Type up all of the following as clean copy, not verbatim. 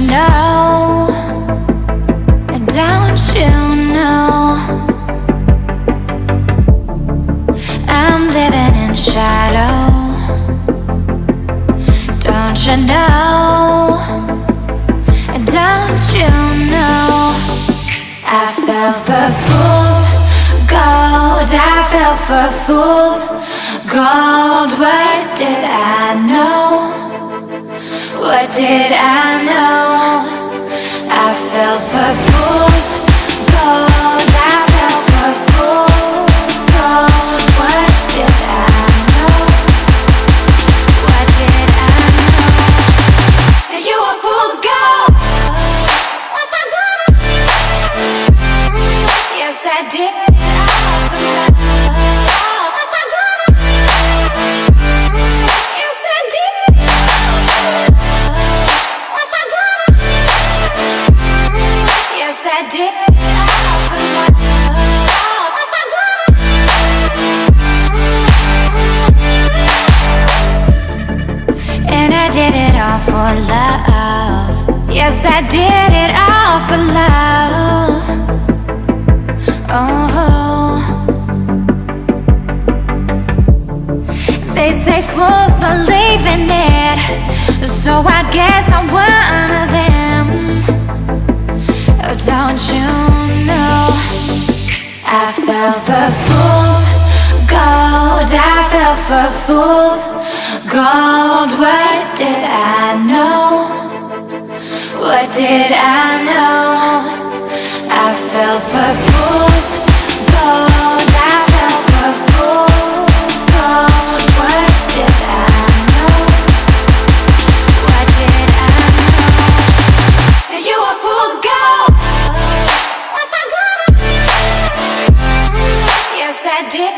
know? Don't you know? I'm living in shadow. Don't you know? Don't you know? I fell for fool's gold. I fell for fool's gold. What did I know? What did I know? I fell for fool's gold. I fell for fool's gold. What did I know? What did I know? You were fool's gold. Yes, I did. And I did it all for love. Yes, I did it all for love. Oh, they say fools believe in it, so I guess I'm one of them. Oh, don't you know? I fell for fool's gold. I fell for fool's gold. What did I know? What did I know? I fell for fool's gold. I fell for fool's gold. What did I know? What did I know? You were fool's gold. Yes, I did.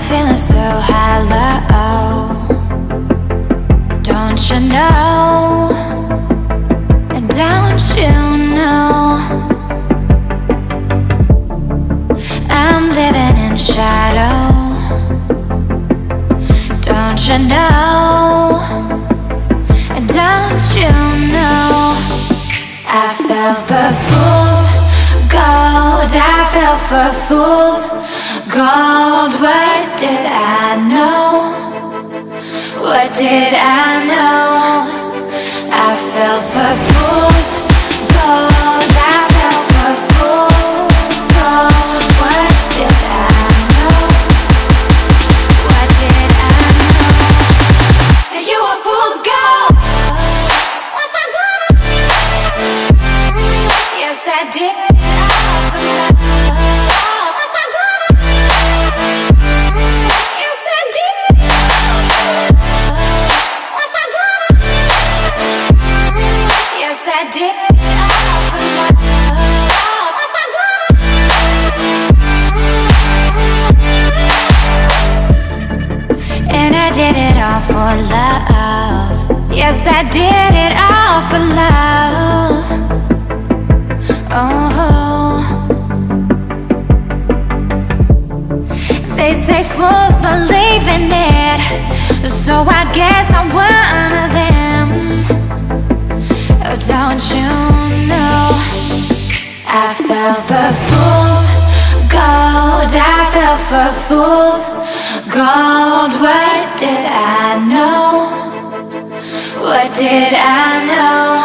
Feeling so hollow, don't you know? Don't you know? I'm living in shadow, don't you know? Don't you know? I fell for fool's gold, I fell for fool's gold. What did I know? What did I know? I fell for fool's gold, I fell for fool's gold. What did I know? What did I know? You were fool's gold. Yes, I did. And I did it all for love. Yes, I did it all for love. Oh, they say fools believe in it, so I guess I'm one of them. Oh, don't you know? I fell for fool's gold, I fell for fool's gold. What did I know? What did I know?